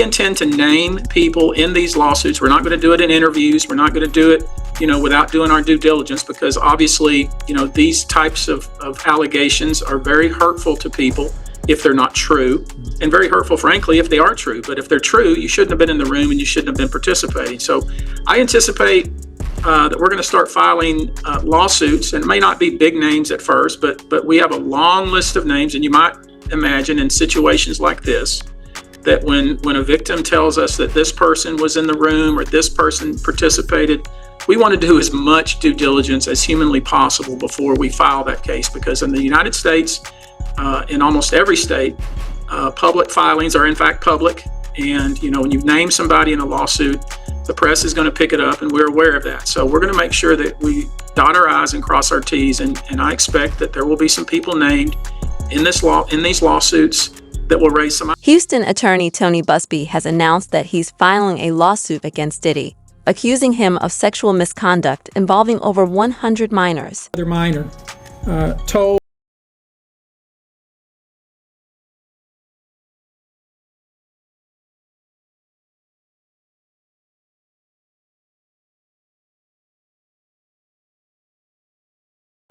intend to name people in these lawsuits. We're not going to do it in interviews. We're not going to do it, without doing our due diligence, because obviously, these types of allegations are very hurtful to people if they're not true, and very hurtful, frankly, if they are true. But if they're true, you shouldn't have been in the room and you shouldn't have been participating. So I anticipate that we're going to start filing lawsuits, and it may not be big names at first, but we have a long list of names, and you might imagine in situations like this, that when a victim tells us that this person was in the room or this person participated, we want to do as much due diligence as humanly possible before we file that case, because in the United States, in almost every state, public filings are in fact public. And when you name somebody in a lawsuit, the press is going to pick it up, and we're aware of that. So we're going to make sure that we dot our I's and cross our T's, and I expect that there will be some people named in these lawsuits that will raise some. Houston attorney Tony Busby has announced that he's filing a lawsuit against Diddy, accusing him of sexual misconduct involving over 100 minors. Other minor told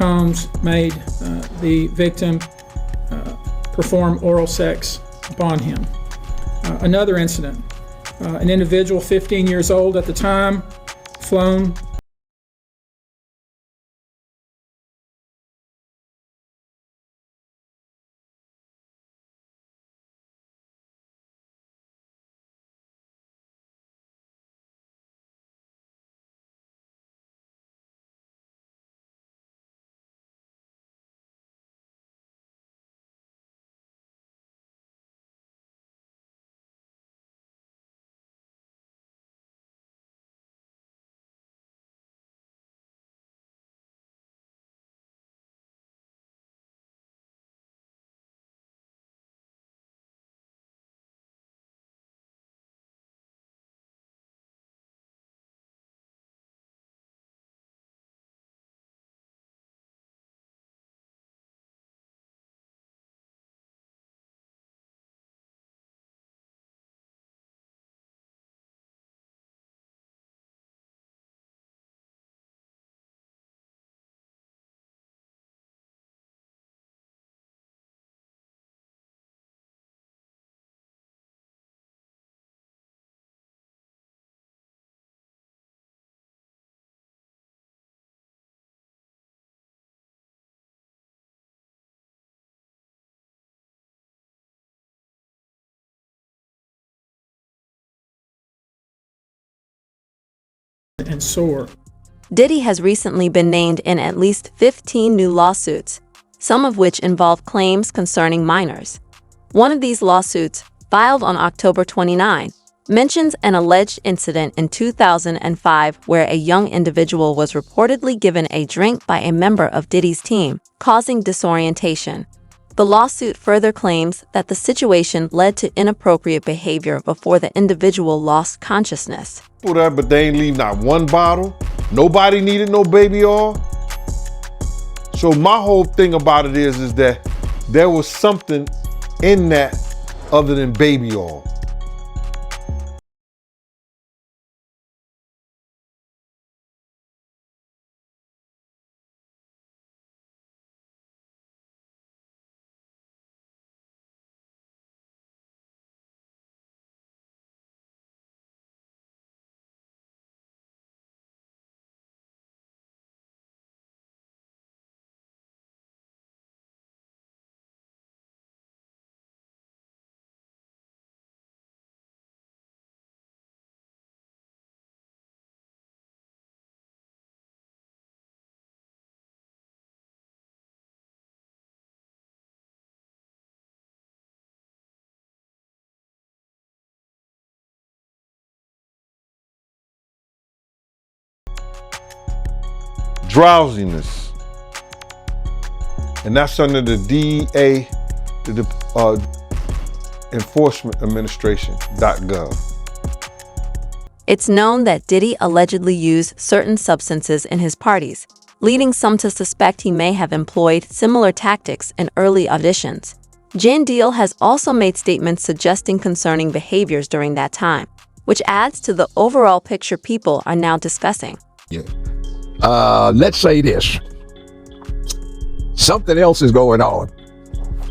Combs made the victim perform oral sex upon him. Another incident, an individual 15 years old at the time, flown and sore. Diddy has recently been named in at least 15 new lawsuits, some of which involve claims concerning minors. One of these lawsuits, filed on October 29, mentions an alleged incident in 2005 where a young individual was reportedly given a drink by a member of Diddy's team, causing disorientation. The lawsuit further claims that the situation led to inappropriate behavior before the individual lost consciousness. But they ain't leave not one bottle. Nobody needed no baby oil. So my whole thing about it is that there was something in that other than baby oil. Drowsiness, and that's under the DEA, the Enforcement Administration.gov. It's known that Diddy allegedly used certain substances in his parties, leading some to suspect he may have employed similar tactics in early auditions. Jan Deal has also made statements suggesting concerning behaviors during that time, which adds to the overall picture people are now discussing. Yeah. Let's say this. Something else is going on.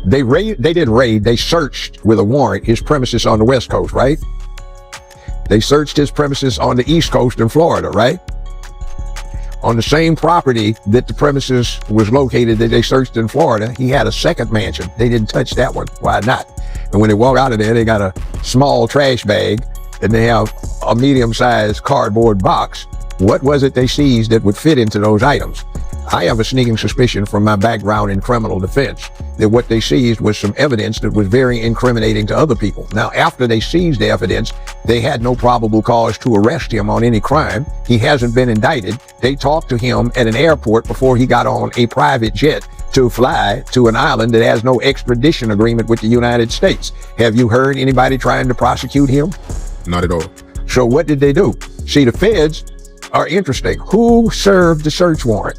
They didn't raid, they searched with a warrant his premises on the West Coast, right? They searched his premises on the East Coast in Florida, right? On the same property that the premises was located that they searched in Florida, he had a second mansion. They didn't touch that one. Why not? And when they walk out of there, they got a small trash bag and they have a medium-sized cardboard box. What was it they seized that would fit into those items? I have a sneaking suspicion from my background in criminal defense that what they seized was some evidence that was very incriminating to other people. Now, after they seized the evidence, they had no probable cause to arrest him on any crime. He hasn't been indicted. They talked to him at an airport before he got on a private jet to fly to an island that has no extradition agreement with the United States. Have you heard anybody trying to prosecute him? Not at all. So what did they do? See, the feds are interesting. Who served the search warrant?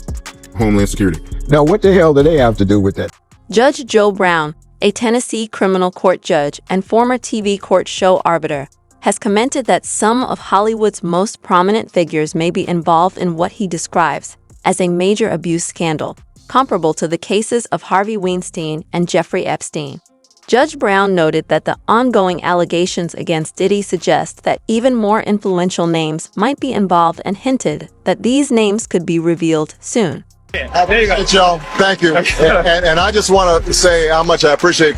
Homeland Security. Now, what the hell do they have to do with that? Judge Joe Brown, a Tennessee criminal court judge and former TV court show arbiter, has commented that some of Hollywood's most prominent figures may be involved in what he describes as a major abuse scandal, comparable to the cases of Harvey Weinstein and Jeffrey Epstein. Judge Brown noted that the ongoing allegations against Diddy suggest that even more influential names might be involved and hinted that these names could be revealed soon. I appreciate y'all. Thank you. And I just want to say how much I appreciate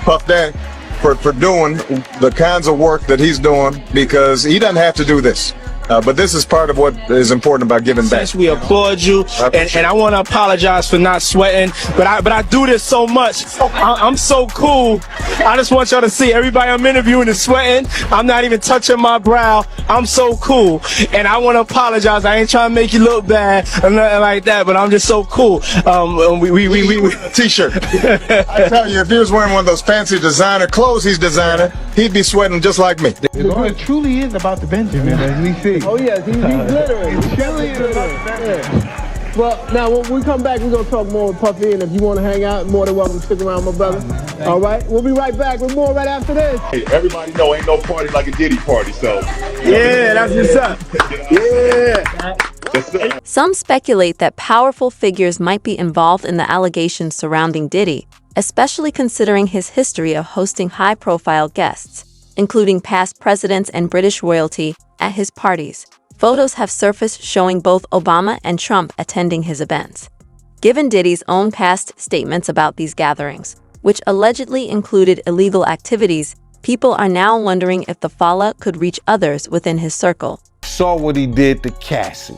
Puff Daddy for doing the kinds of work that he's doing, because he doesn't have to do this. But this is part of what is important about giving back. We applaud you, and I want to apologize for not sweating, but I do this so much. I'm so cool. I just want y'all to see everybody I'm interviewing is sweating. I'm not even touching my brow. I'm so cool, and I want to apologize. I ain't trying to make you look bad or nothing like that, but I'm just so cool. We T-shirt. I tell you, if he was wearing one of those fancy designer clothes he's designing, he'd be sweating just like me. It truly is about the Benjamin, as we see. Oh yes, he's glittering. He truly is about the Benjamin. Yeah. Well, now when we come back, we're gonna talk more with Puffy, and if you want to hang out, more than welcome to stick around, my brother. All right, we'll be right back with more right after this. Hey, everybody know ain't no party like a Diddy party, so. yeah, that's what's up. Yeah. Some speculate that powerful figures might be involved in the allegations surrounding Diddy, especially considering his history of hosting high-profile guests, including past presidents and British royalty, at his parties. Photos have surfaced showing both Obama and Trump attending his events. Given Diddy's own past statements about these gatherings, which allegedly included illegal activities, people are now wondering if the fallout could reach others within his circle. Saw what he did to Cassie.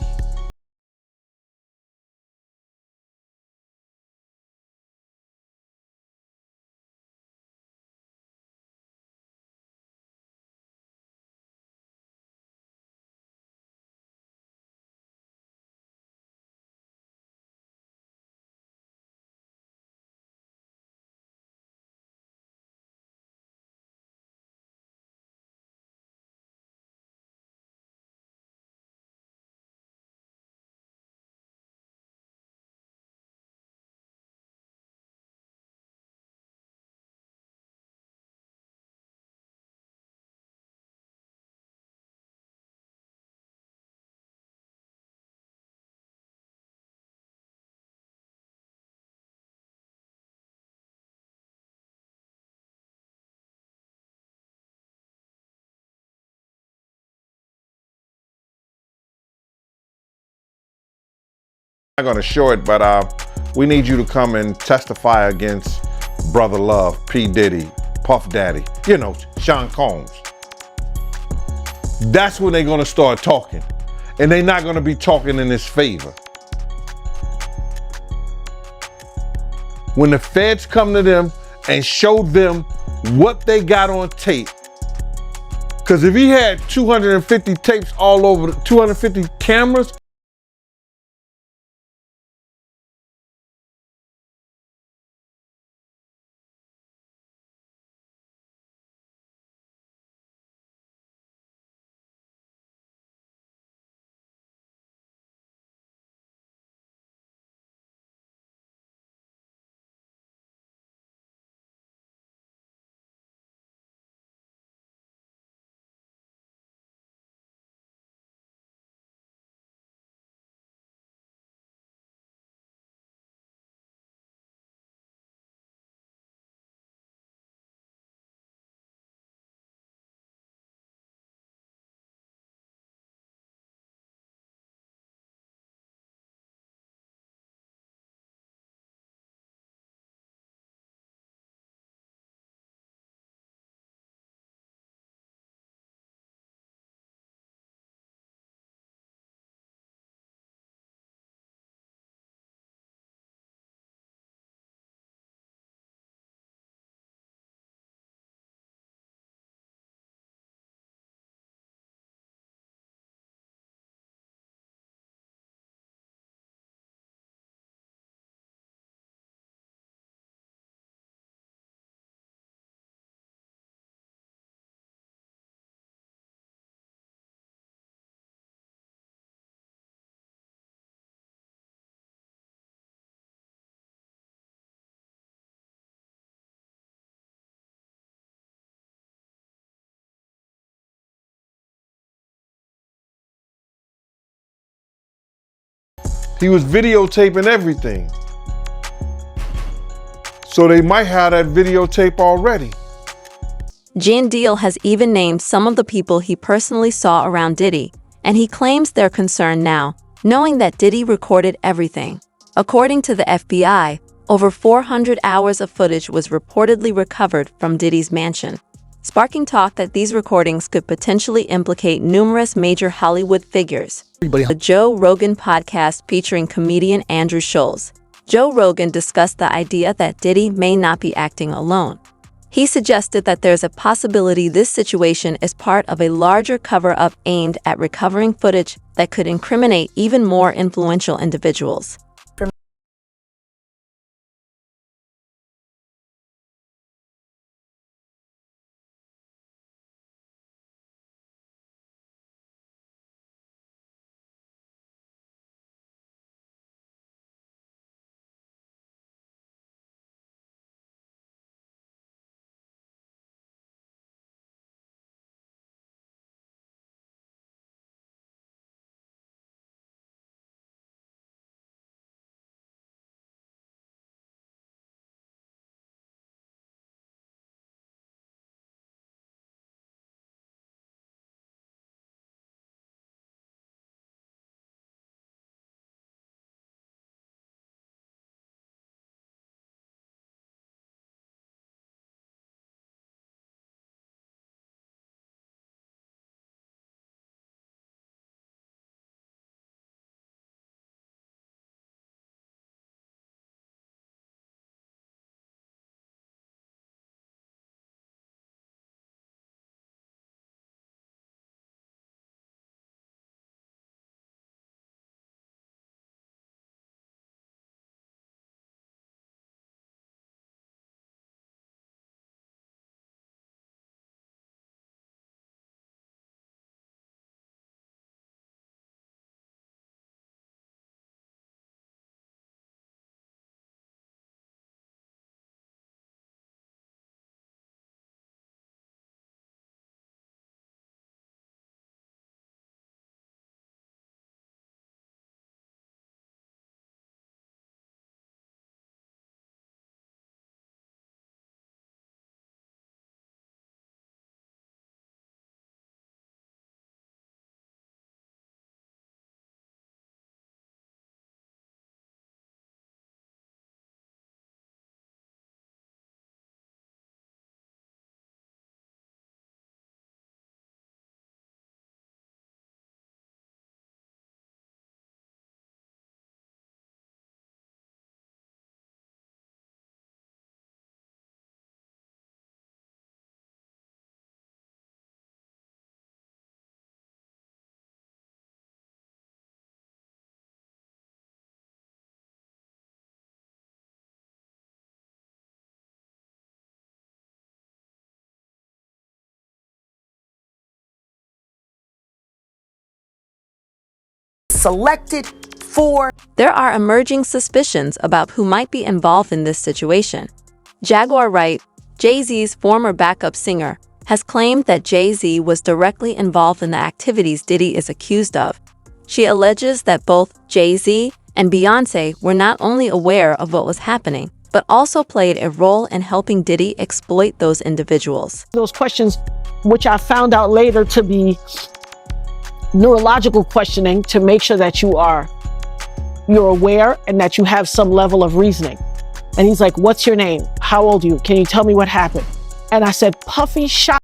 I'm not gonna show it, but we need you to come and testify against Brother Love, P. Diddy, Puff Daddy, you know, Sean Combs. That's when they're gonna start talking. And they're not gonna be talking in his favor. When the feds come to them and show them what they got on tape, because if he had 250 tapes all over, 250 cameras, He was videotaping everything. So they might have that videotape already. Gene Deal has even named some of the people he personally saw around Diddy, and he claims they're concerned now, knowing that Diddy recorded everything. According to the FBI, over 400 hours of footage was reportedly recovered from Diddy's mansion, sparking talk that these recordings could potentially implicate numerous major Hollywood figures. The Joe Rogan podcast featuring comedian Andrew Schulz. Joe Rogan discussed the idea that Diddy may not be acting alone. He suggested that there's a possibility this situation is part of a larger cover-up aimed at recovering footage that could incriminate even more influential individuals. Selected for. There are emerging suspicions about who might be involved in this situation. Jaguar Wright, Jay-Z's former backup singer, has claimed that Jay-Z was directly involved in the activities Diddy is accused of. She alleges that both Jay-Z and Beyoncé were not only aware of what was happening, but also played a role in helping Diddy exploit those individuals. Those questions, which I found out later to be neurological questioning, to make sure that you're aware and that you have some level of reasoning. And he's like, "What's your name? How old are you? Can you tell me what happened?" And I said, "Puffy shot."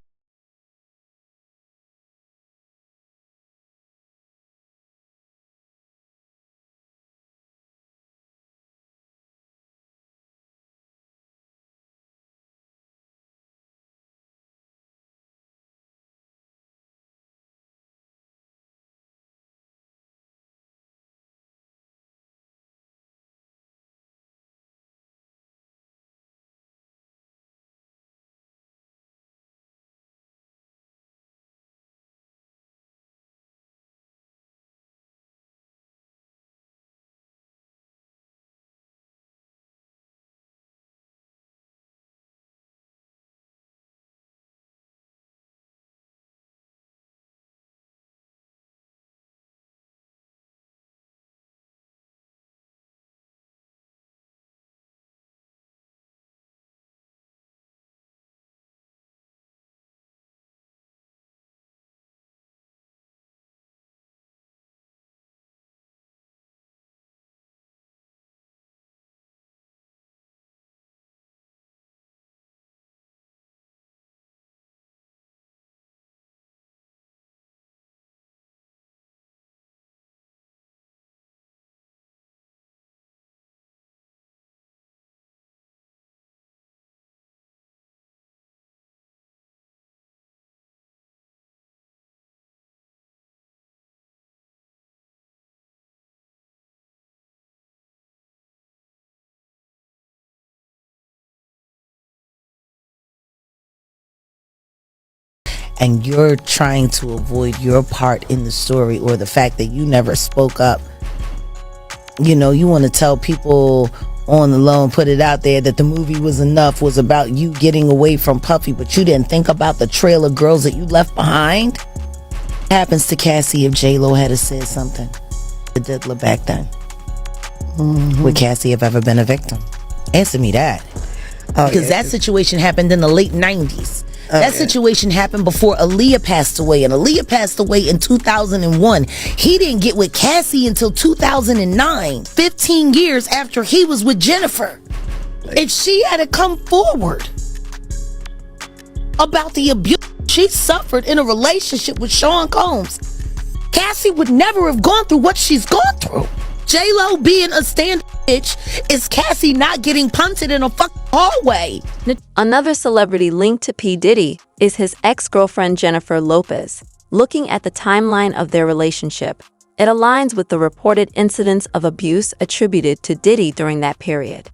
and you're trying to avoid your part in the story, or the fact that you never spoke up. You know, you want to tell people on the low and put it out there that the movie was about you getting away from Puffy, but you didn't think about the trail of girls that you left behind. Happens to Cassie if J-Lo had said something. The diddler back then. Would Cassie have ever been a victim? Answer me that. Because that situation happened in the late 90s. That situation happened before Aaliyah passed away, and Aaliyah passed away in 2001. He didn't get with Cassie until 2009, 15 years after he was with Jennifer. If she had to come forward about the abuse she suffered in a relationship with Sean Combs, Cassie would never have gone through what she's gone through. J-Lo being a stand bitch is Cassie not getting punted in a fucking hallway. Another celebrity linked to P. Diddy is his ex-girlfriend Jennifer Lopez. Looking at the timeline of their relationship, it aligns with the reported incidents of abuse attributed to Diddy during that period.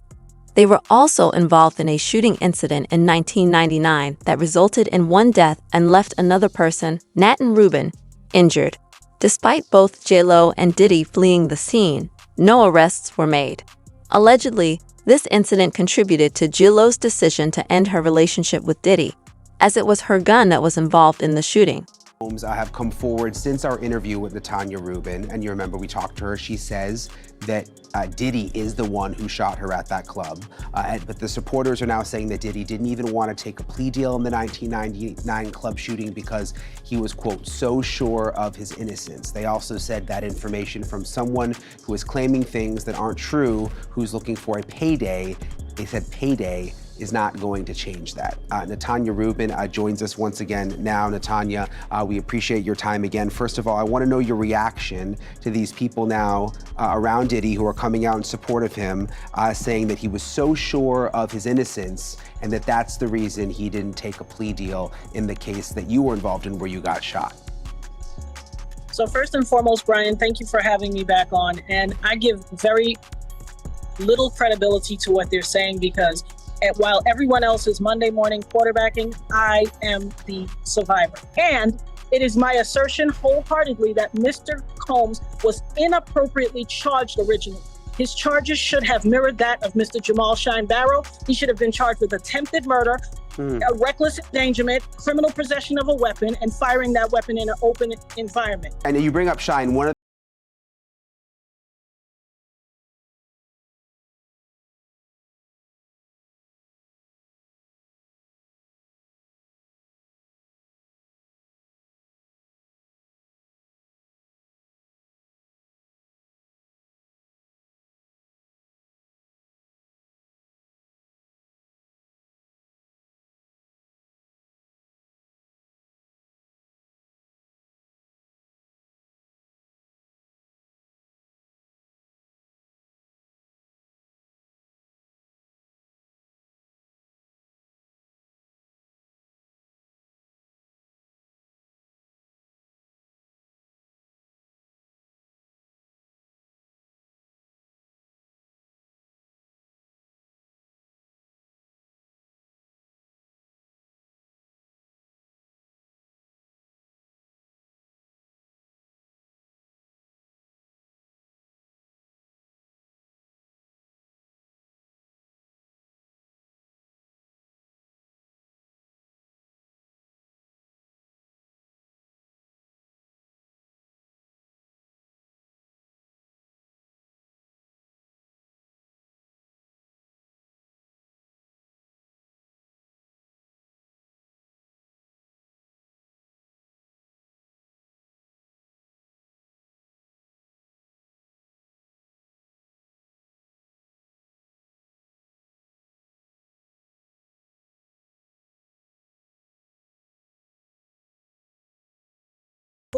They were also involved in a shooting incident in 1999 that resulted in one death and left another person, Nathan Rubin, injured. Despite both J-Lo and Diddy fleeing the scene, no arrests were made. Allegedly, this incident contributed to J-Lo's decision to end her relationship with Diddy, as it was her gun that was involved in the shooting. Have come forward since our interview with Natanya Rubin, and you remember we talked to her. She says that Diddy is the one who shot her at that club, but the supporters are now saying that Diddy didn't even want to take a plea deal in the 1999 club shooting because he was, quote, so sure of his innocence. They also said that information from someone who is claiming things that aren't true, who's looking for a payday. They said payday is not going to change that. Natanya Rubin joins us once again now. Natanya, we appreciate your time again. First of all, I want to know your reaction to these people now around Diddy who are coming out in support of him, saying that he was so sure of his innocence and that that's the reason he didn't take a plea deal in the case that you were involved in where you got shot. So first and foremost, Brian, thank you for having me back on. And I give very little credibility to what they're saying because while everyone else is Monday morning quarterbacking, I am the survivor. And it is my assertion wholeheartedly that Mr. Combs was inappropriately charged originally. His charges should have mirrored that of Mr. Jamal Shine Barrow. He should have been charged with attempted murder, a reckless endangerment, criminal possession of a weapon, and firing that weapon in an open environment. And you bring up Shine, one of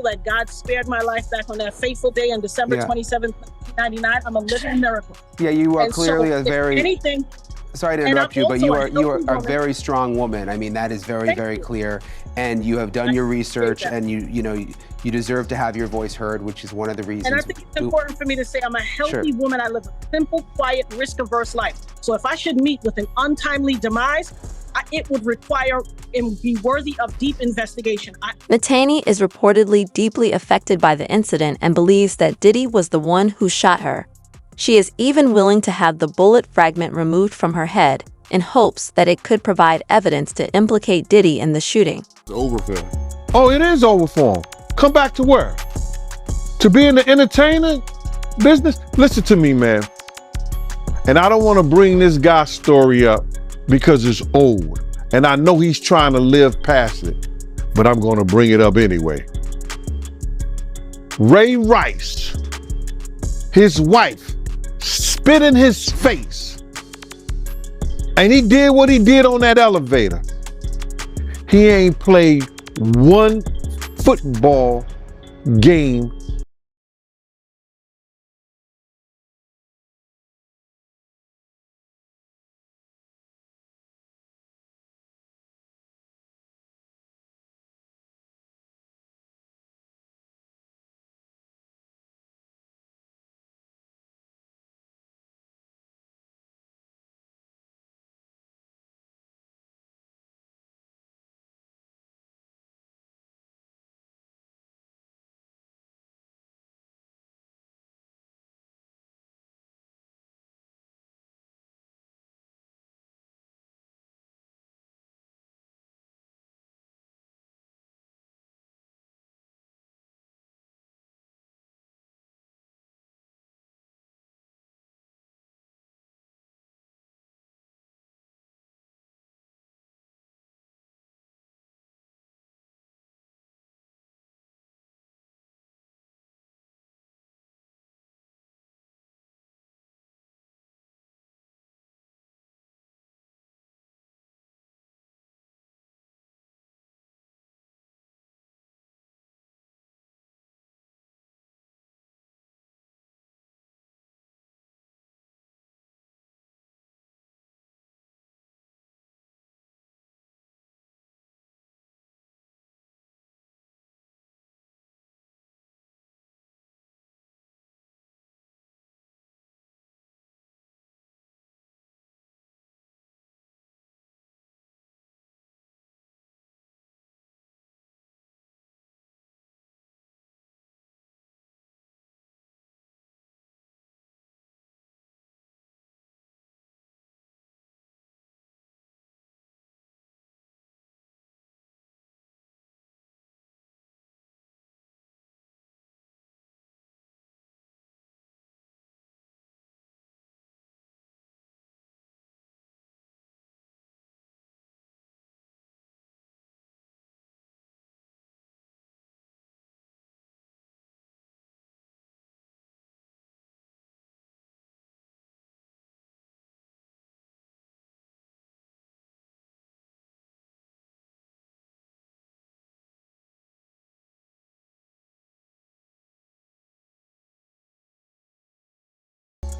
that God spared my life back on that fateful day on December 27th, 1999. I'm a living miracle. Yeah, you are And clearly so, a very... anything, Sorry to and interrupt I'm you, but you are also a a very strong woman. I mean, that is very clear. And you have done your research, and you deserve to have your voice heard, which is one of the reasons. And I think it's important for me to say I'm a healthy woman. I live a simple, quiet, risk-averse life. So if I should meet with an untimely demise, it would require and be worthy of deep investigation. Natani is reportedly deeply affected by the incident and believes that Diddy was the one who shot her. She is even willing to have the bullet fragment removed from her head in hopes that it could provide evidence to implicate Diddy in the shooting. It's over for him. Oh, it is over for him. Come back to where? To be in the entertainment business? Listen to me, man. And I don't want to bring this guy's story up because it's old. And I know he's trying to live past it, but I'm going to bring it up anyway. Ray Rice, his wife, spit in his face. And he did what he did on that elevator. He ain't played one football game.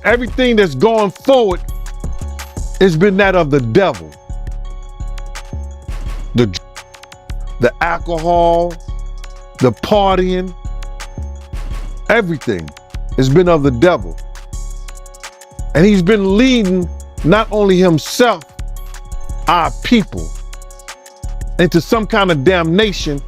Everything that's gone forward has been that of the devil. The alcohol, the partying, everything has been of the devil. And he's been leading not only himself, our people, into some kind of damnation